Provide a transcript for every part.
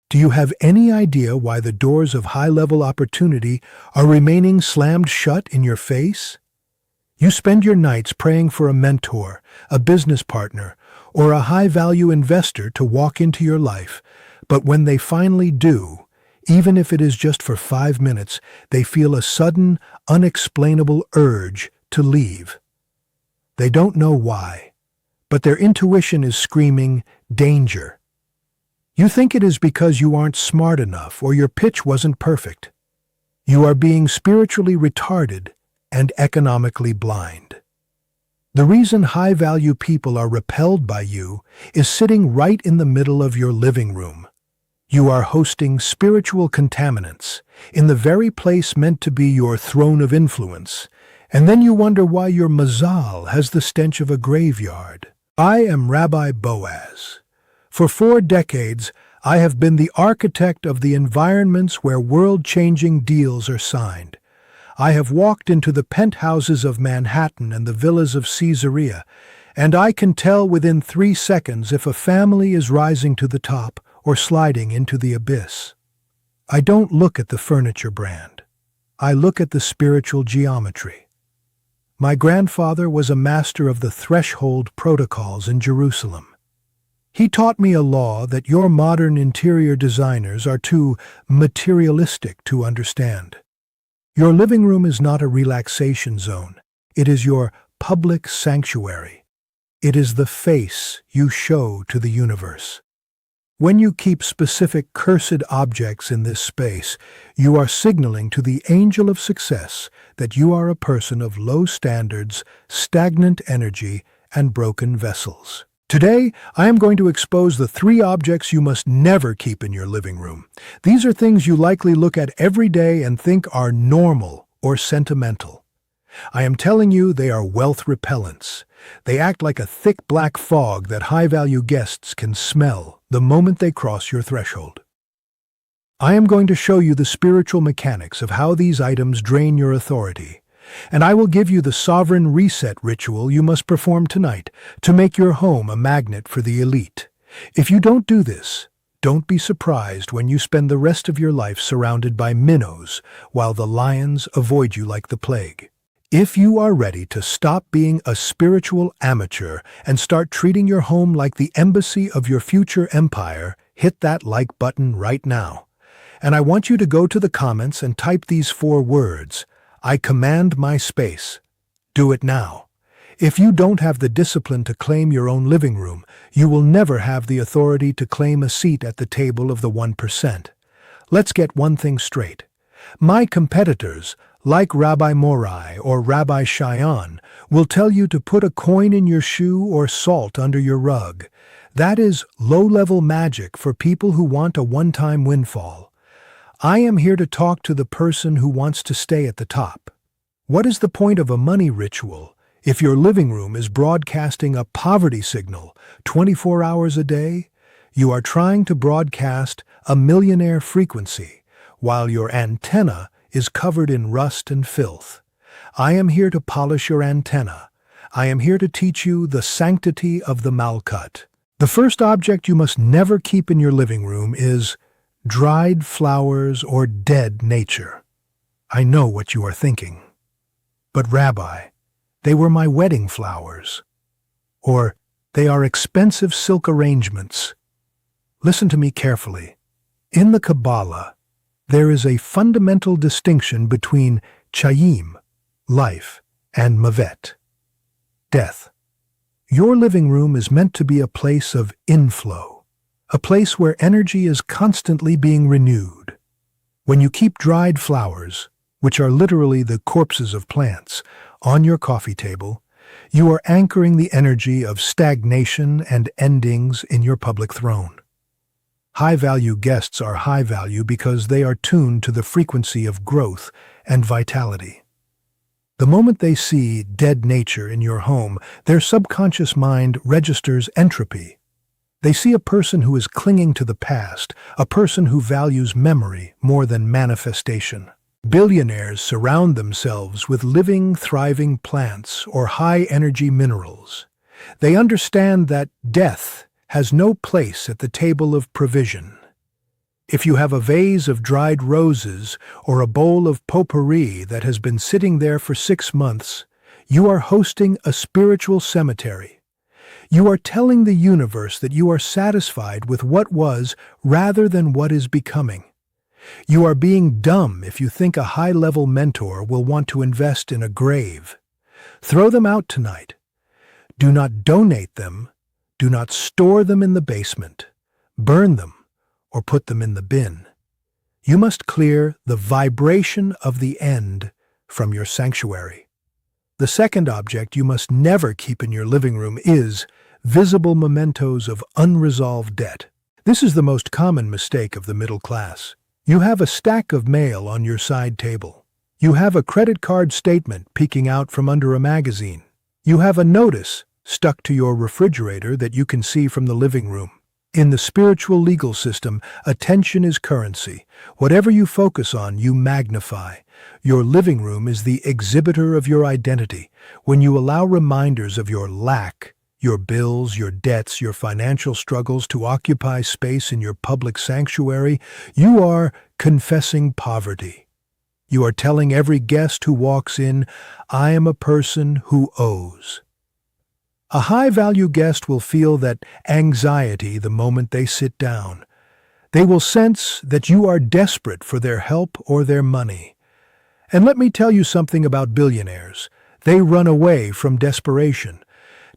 Do you have any idea why the doors of high-level opportunity are remaining slammed shut in your face? You spend your nights praying for a mentor, a business partner, or a high-value investor to walk into your life, but when they finally do, even if it is just for 5 minutes, they feel a sudden, unexplainable urge to leave. They don't know why, but their intuition is screaming, danger. You think it is because you aren't smart enough or your pitch wasn't perfect. You are being spiritually retarded and economically blind. The reason high-value people are repelled by you is sitting right in the middle of your living room. You are hosting spiritual contaminants in the very place meant to be your throne of influence, and then you wonder why your mazal has the stench of a graveyard. I am Rabbi Boaz. For 4 decades, I have been the architect of the environments where world-changing deals are signed. I have walked into the penthouses of Manhattan and the villas of Caesarea, and I can tell within 3 seconds if a family is rising to the top or sliding into the abyss. I don't look at the furniture brand. I look at the spiritual geometry. My grandfather was a master of the threshold protocols in Jerusalem. He taught me a law that your modern interior designers are too materialistic to understand. Your living room is not a relaxation zone. It is your public sanctuary. It is the face you show to the universe. When you keep specific cursed objects in this space, you are signaling to the angel of success that you are a person of low standards, stagnant energy, and broken vessels. Today, I am going to expose the 3 objects you must never keep in your living room. These are things you likely look at every day and think are normal or sentimental. I am telling you they are wealth repellents. They act like a thick black fog that high-value guests can smell the moment they cross your threshold. I am going to show you the spiritual mechanics of how these items drain your authority, and I will give you the sovereign reset ritual you must perform tonight to make your home a magnet for the elite. If you don't do this, don't be surprised when you spend the rest of your life surrounded by minnows while the lions avoid you like the plague. If you are ready to stop being a spiritual amateur and start treating your home like the embassy of your future empire, hit that like button right now. And I want you to go to the comments and type these 4 words. I command my space. Do it now. If you don't have the discipline to claim your own living room, you will never have the authority to claim a seat at the table of the 1%. Let's get one thing straight. My competitors, like Rabbi Morai or Rabbi Cheyenne, will tell you to put a coin in your shoe or salt under your rug. That is low-level magic for people who want a one-time windfall. I am here to talk to the person who wants to stay at the top. What is the point of a money ritual if your living room is broadcasting a poverty signal 24 hours a day? You are trying to broadcast a millionaire frequency while your antenna is covered in rust and filth. I am here to polish your antenna. I am here to teach you the sanctity of the Malkut. The first object you must never keep in your living room is dried flowers or dead nature. I know what you are thinking. But Rabbi, they were my wedding flowers. Or they are expensive silk arrangements. Listen to me carefully. In the Kabbalah, there is a fundamental distinction between chayim, life, and mavet, death. Your living room is meant to be a place of inflow, a place where energy is constantly being renewed. When you keep dried flowers, which are literally the corpses of plants, on your coffee table, you are anchoring the energy of stagnation and endings in your public throne. High-value guests are high-value because they are tuned to the frequency of growth and vitality. The moment they see dead nature in your home, their subconscious mind registers entropy. They see a person who is clinging to the past, a person who values memory more than manifestation. Billionaires surround themselves with living, thriving plants or high-energy minerals. They understand that death has no place at the table of provision. If you have a vase of dried roses or a bowl of potpourri that has been sitting there for 6 months, you are hosting a spiritual cemetery. You are telling the universe that you are satisfied with what was rather than what is becoming. You are being dumb if you think a high-level mentor will want to invest in a grave. Throw them out tonight. Do not donate them. Do not store them in the basement. Burn them or put them in the bin. You must clear the vibration of the end from your sanctuary. The second object you must never keep in your living room is visible mementos of unresolved debt. This is the most common mistake of the middle class. You have a stack of mail on your side table. You have a credit card statement peeking out from under a magazine. You have a notice stuck to your refrigerator that you can see from the living room. In the spiritual legal system, attention is currency. Whatever you focus on, you magnify. Your living room is the exhibitor of your identity. When you allow reminders of your lack, your bills, your debts, your financial struggles to occupy space in your public sanctuary, you are confessing poverty. You are telling every guest who walks in, I am a person who owes. A high-value guest will feel that anxiety the moment they sit down. They will sense that you are desperate for their help or their money. And let me tell you something about billionaires. They run away from desperation.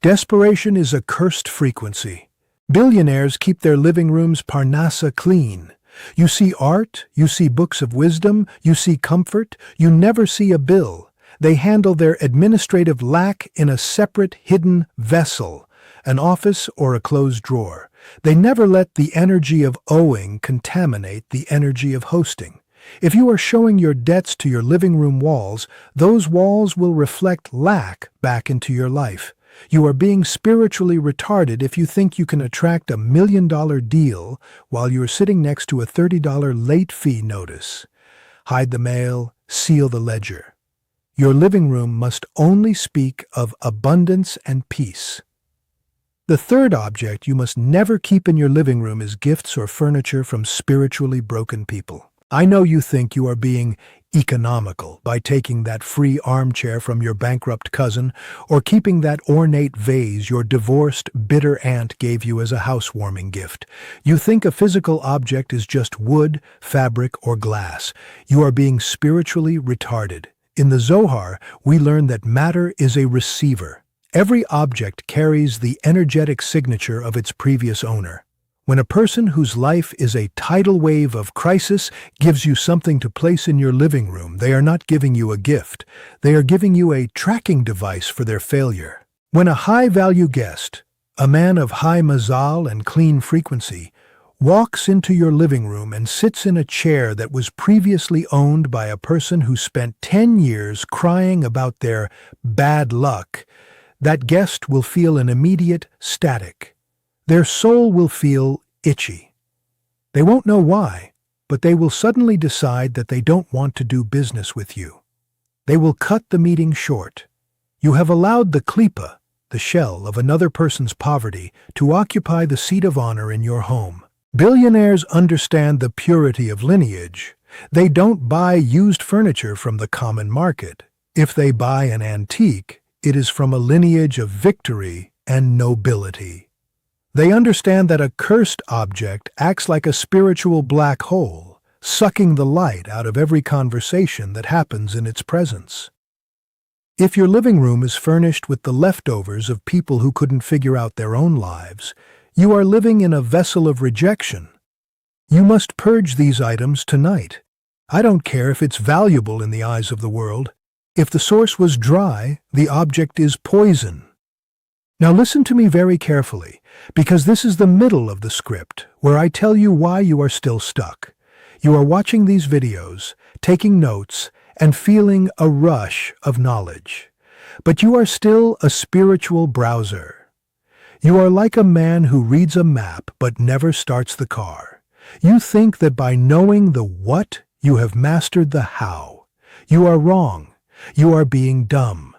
Desperation is a cursed frequency. Billionaires keep their living rooms parnasa clean. You see art, you see books of wisdom, you see comfort, you never see a bill. They handle their administrative lack in a separate hidden vessel, an office or a closed drawer. They never let the energy of owing contaminate the energy of hosting. If you are showing your debts to your living room walls, those walls will reflect lack back into your life. You are being spiritually retarded if you think you can attract $1 million deal while you are sitting next to a $30 late fee notice. Hide the mail, seal the ledger. Your living room must only speak of abundance and peace. The third object you must never keep in your living room is gifts or furniture from spiritually broken people. I know you think you are being economical by taking that free armchair from your bankrupt cousin or keeping that ornate vase your divorced, bitter aunt gave you as a housewarming gift. You think a physical object is just wood, fabric, or glass. You are being spiritually retarded. In the Zohar, we learn that matter is a receiver. Every object carries the energetic signature of its previous owner. When a person whose life is a tidal wave of crisis gives you something to place in your living room, they are not giving you a gift. They are giving you a tracking device for their failure. When a high-value guest, a man of high mazal and clean frequency, walks into your living room and sits in a chair that was previously owned by a person who spent 10 years crying about their bad luck, that guest will feel an immediate static. Their soul will feel itchy. They won't know why, but they will suddenly decide that they don't want to do business with you. They will cut the meeting short. You have allowed the klipa, the shell of another person's poverty, to occupy the seat of honor in your home. Billionaires understand the purity of lineage. They don't buy used furniture from the common market. If they buy an antique, it is from a lineage of victory and nobility. They understand that a cursed object acts like a spiritual black hole, sucking the light out of every conversation that happens in its presence. If your living room is furnished with the leftovers of people who couldn't figure out their own lives, you are living in a vessel of rejection. You must purge these items tonight. I don't care if it's valuable in the eyes of the world. If the source was dry, the object is poison. Now listen to me very carefully, because this is the middle of the script, where I tell you why you are still stuck. You are watching these videos, taking notes, and feeling a rush of knowledge. But you are still a spiritual browser. You are like a man who reads a map but never starts the car. You think that by knowing the what, you have mastered the how. You are wrong. You are being dumb.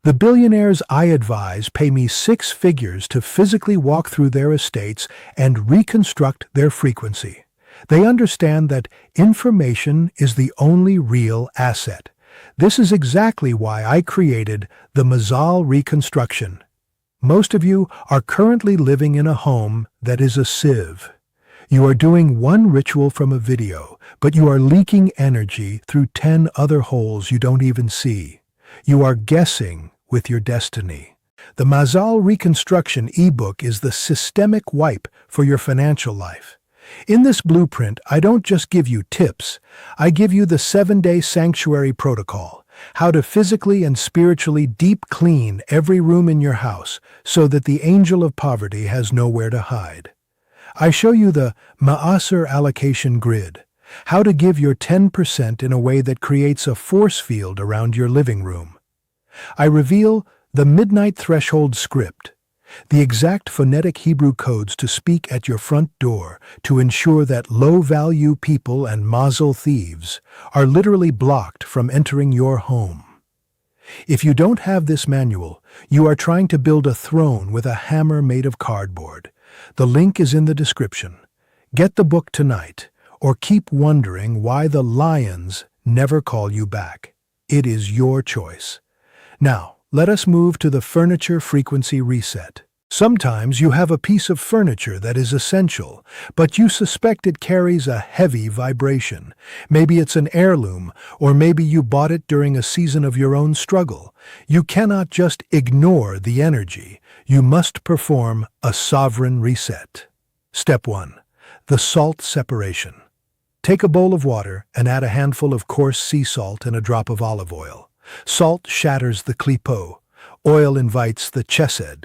The billionaires I advise pay me 6 figures to physically walk through their estates and reconstruct their frequency. They understand that information is the only real asset. This is exactly why I created the Mazal Reconstruction. Most of you are currently living in a home that is a sieve. You are doing one ritual from a video, but you are leaking energy through 10 other holes you don't even see. You are guessing with your destiny. The Mazal Reconstruction ebook is the systemic wipe for your financial life. In this blueprint, I don't just give you tips. I give you the 7-day sanctuary protocol, how to physically and spiritually deep clean every room in your house so that the angel of poverty has nowhere to hide. I show you the Maaser allocation grid, how to give your 10% in a way that creates a force field around your living room. I reveal the midnight threshold script, the exact phonetic Hebrew codes to speak at your front door to ensure that low-value people and mazel thieves are literally blocked from entering your home. If you don't have this manual, you are trying to build a throne with a hammer made of cardboard. The link is in the description. Get the book tonight, or keep wondering why the lions never call you back. It is your choice. Now, let us move to the furniture frequency reset. Sometimes you have a piece of furniture that is essential, but you suspect it carries a heavy vibration. Maybe it's an heirloom, or maybe you bought it during a season of your own struggle. You cannot just ignore the energy. You must perform a sovereign reset. Step 1. The salt separation. Take a bowl of water and add a handful of coarse sea salt and a drop of olive oil. Salt shatters the klipo. Oil invites the chesed,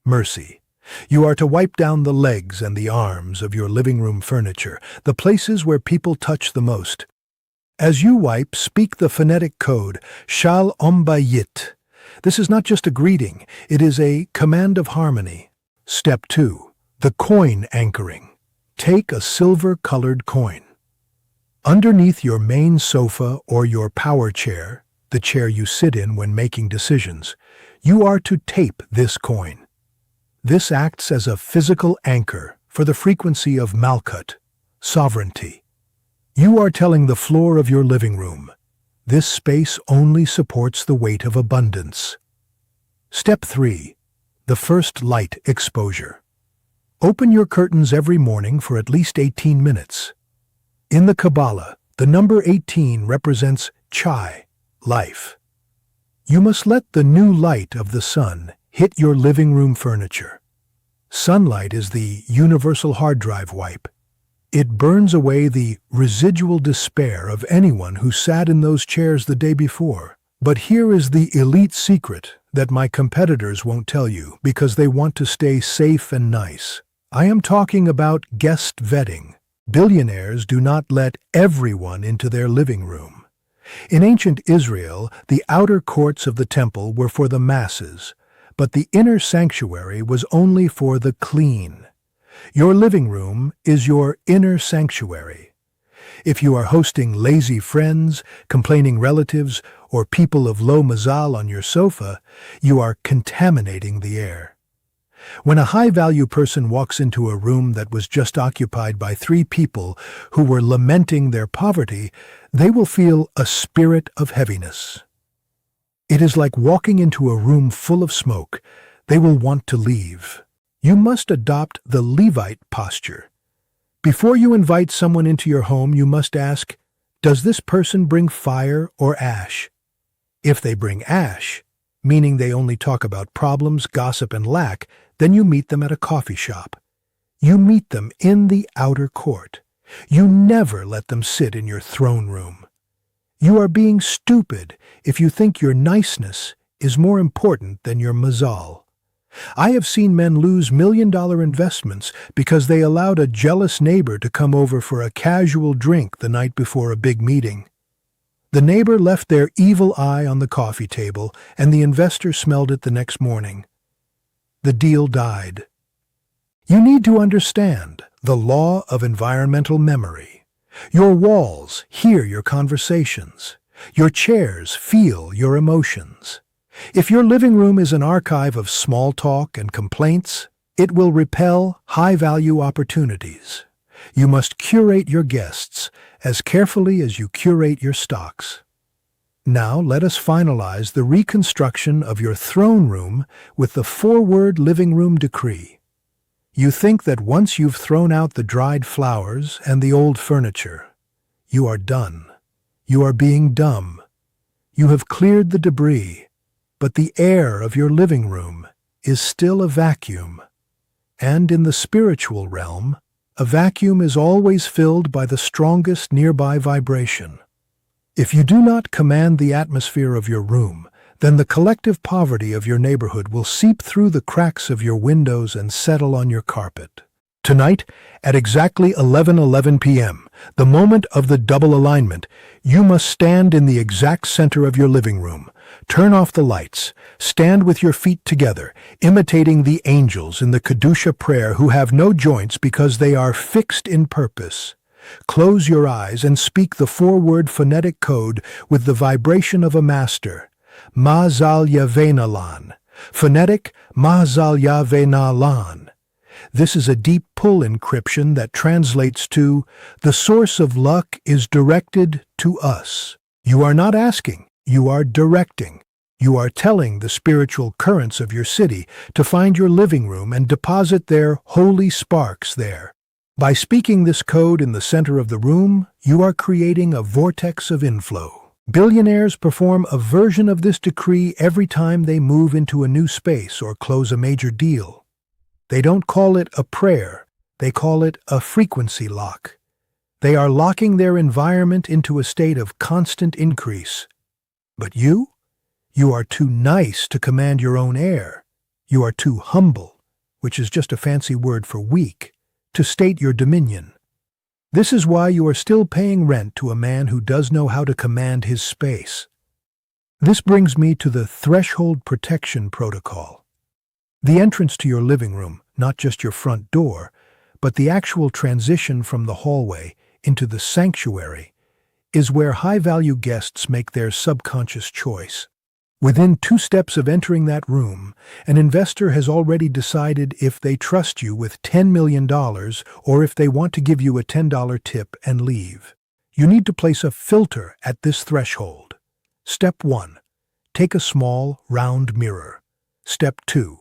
mercy. You are to wipe down the legs and the arms of your living room furniture, the places where people touch the most. As you wipe, speak the phonetic code, Shal Ombayit. This is not just a greeting, it is a command of harmony. Step 2. The coin anchoring. Take a silver-colored coin. Underneath your main sofa or your power chair, the chair you sit in when making decisions, you are to tape this coin. This acts as a physical anchor for the frequency of Malkut, sovereignty. You are telling the floor of your living room, this space only supports the weight of abundance. Step 3. The first light exposure. Open your curtains every morning for at least 18 minutes. In the Kabbalah, the number 18 represents chai, life. You must let the new light of the sun hit your living room furniture. Sunlight is the universal hard drive wipe. It burns away the residual despair of anyone who sat in those chairs the day before. But here is the elite secret that my competitors won't tell you because they want to stay safe and nice. I am talking about guest vetting. Billionaires do not let everyone into their living room. In ancient Israel, the outer courts of the temple were for the masses, but the inner sanctuary was only for the clean. Your living room is your inner sanctuary. If you are hosting lazy friends, complaining relatives, or people of low mazal on your sofa, you are contaminating the air. When a high-value person walks into a room that was just occupied by 3 people who were lamenting their poverty, they will feel a spirit of heaviness. It is like walking into a room full of smoke. They will want to leave. You must adopt the Levite posture. Before you invite someone into your home, you must ask, does this person bring fire or ash? If they bring ash, meaning they only talk about problems, gossip, and lack, then you meet them at a coffee shop. You meet them in the outer court. You never let them sit in your throne room. You are being stupid if you think your niceness is more important than your mazal. I have seen men lose million-dollar investments because they allowed a jealous neighbor to come over for a casual drink the night before a big meeting. The neighbor left their evil eye on the coffee table, and the investor smelled it the next morning. The deal died. You need to understand the law of environmental memory. Your walls hear your conversations. Your chairs feel your emotions. If your living room is an archive of small talk and complaints, it will repel high-value opportunities. You must curate your guests as carefully as you curate your stocks. Now let us finalize the reconstruction of your throne room with the four-word living room decree. You think that once you've thrown out the dried flowers and the old furniture, you are done. You are being dumb. You have cleared the debris, but the air of your living room is still a vacuum. And in the spiritual realm, a vacuum is always filled by the strongest nearby vibration. If you do not command the atmosphere of your room, then the collective poverty of your neighborhood will seep through the cracks of your windows and settle on your carpet. Tonight, at exactly 11:11 p.m., the moment of the double alignment, you must stand in the exact center of your living room. Turn off the lights. Stand with your feet together, imitating the angels in the Kedusha prayer who have no joints because they are fixed in purpose. Close your eyes and speak the four-word phonetic code with the vibration of a master. Mazal Yavenalan. Phonetic Mazal Yavenalan. This is a deep pull encryption that translates to, the source of luck is directed to us. You are not asking, you are directing. You are telling the spiritual currents of your city to find your living room and deposit their holy sparks there. By speaking this code in the center of the room, you are creating a vortex of inflow. Billionaires perform a version of this decree every time they move into a new space or close a major deal. They don't call it a prayer, they call it a frequency lock. They are locking their environment into a state of constant increase. But you are too nice to command your own air. You are too humble, which is just a fancy word for weak, to state your dominion. This is why you are still paying rent to a man who does know how to command his space. This brings me to the threshold protection protocol. The entrance to your living room, not just your front door, but the actual transition from the hallway into the sanctuary, is where high-value guests make their subconscious choice. Within 2 steps of entering that room, an investor has already decided if they trust you with $10 million or if they want to give you a $10 tip and leave. You need to place a filter at this threshold. Step 1. Take a small, round mirror. Step 2.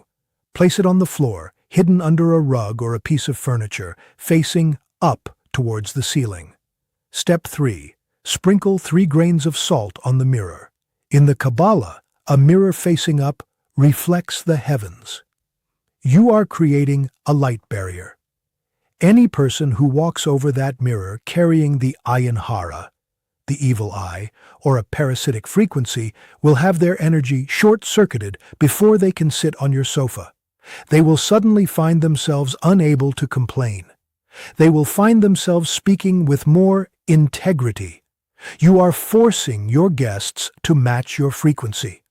Place it on the floor, hidden under a rug or a piece of furniture, facing up towards the ceiling. Step 3. Sprinkle 3 grains of salt on the mirror. In the Kabbalah, a mirror facing up reflects the heavens. You are creating a light barrier. Any person who walks over that mirror carrying the ayin hara, the evil eye, or a parasitic frequency will have their energy short-circuited before they can sit on your sofa. They will suddenly find themselves unable to complain. They will find themselves speaking with more integrity. You are forcing your guests to match your frequency.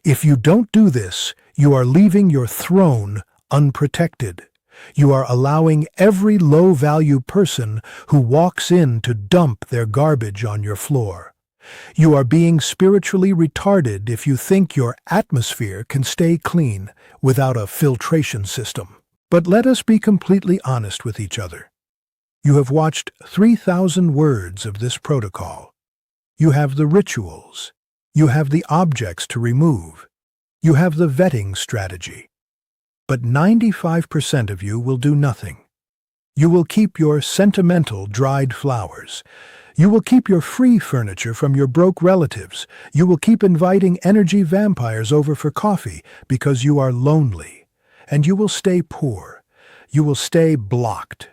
If you don't do this, you are leaving your throne unprotected. You are allowing every low-value person who walks in to dump their garbage on your floor. You are being spiritually retarded if you think your atmosphere can stay clean without a filtration system. But let us be completely honest with each other. You have watched 3,000 words of this protocol. You have the rituals. You have the objects to remove. You have the vetting strategy. But 95% of you will do nothing. You will keep your sentimental dried flowers. You will keep your free furniture from your broke relatives. You will keep inviting energy vampires over for coffee because you are lonely. And you will stay poor. You will stay blocked.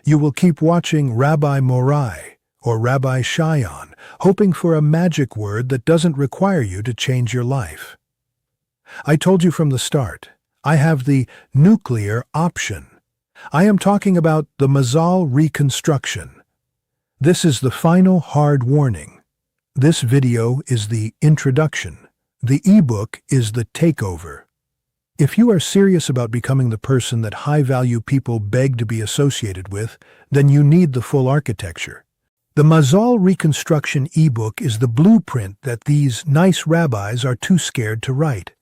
You will keep watching Rabbi Morai or Rabbi Shion, hoping for a magic word that doesn't require you to change your life. I told you from the start, I have the nuclear option. I am talking about the Mazal reconstruction. This is the final hard warning. This video is the introduction. The ebook is the takeover. If you are serious about becoming the person that high-value people beg to be associated with, then you need the full architecture. The Mazal Reconstruction ebook is the blueprint that these nice rabbis are too scared to write.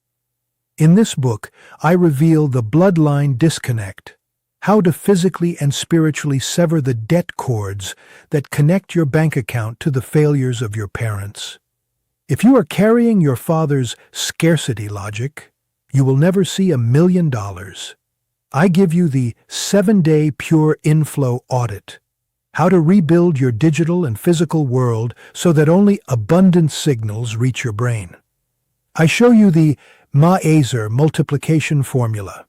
In this book, I reveal the bloodline disconnect, how to physically and spiritually sever the debt cords that connect your bank account to the failures of your parents. If you are carrying your father's scarcity logic, you will never see $1,000,000. I give you the 7-day pure inflow audit. How to rebuild your digital and physical world so that only abundant signals reach your brain. I show you the Ma'aser multiplication formula.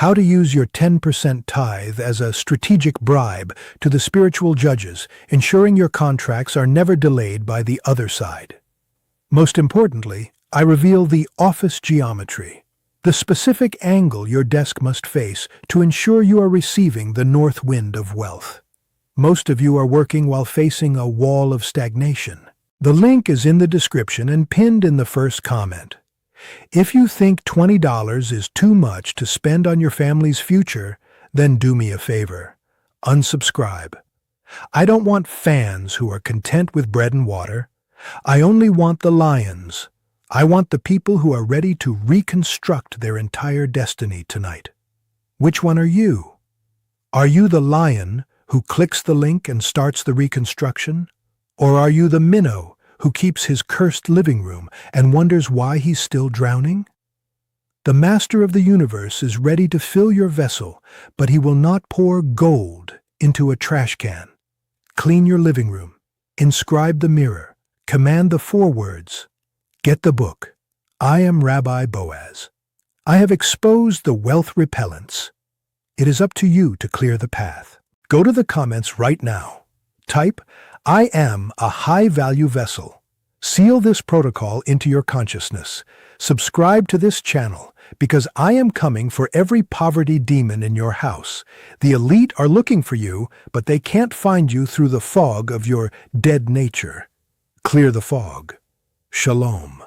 How to use your 10% tithe as a strategic bribe to the spiritual judges, ensuring your contracts are never delayed by the other side. Most importantly, I reveal the office geometry, the specific angle your desk must face to ensure you are receiving the north wind of wealth. Most of you are working while facing a wall of stagnation. The link is in the description and pinned in the first comment. If you think $20 is too much to spend on your family's future, then do me a favor. Unsubscribe. I don't want fans who are content with bread and water. I only want the lions. I want the people who are ready to reconstruct their entire destiny tonight. Which one are you? Are you the lion who clicks the link and starts the reconstruction? Or are you the minnow who keeps his cursed living room and wonders why he's still drowning? The master of the universe is ready to fill your vessel, but he will not pour gold into a trash can. Clean your living room. Inscribe the mirror. Command the 4 words. Get the book. I am Rabbi Boaz. I have exposed the wealth repellents. It is up to you to clear the path. Go to the comments right now. Type, I am a high-value vessel. Seal this protocol into your consciousness. Subscribe to this channel, because I am coming for every poverty demon in your house. The elite are looking for you, but they can't find you through the fog of your dead nature. Clear the fog. Shalom.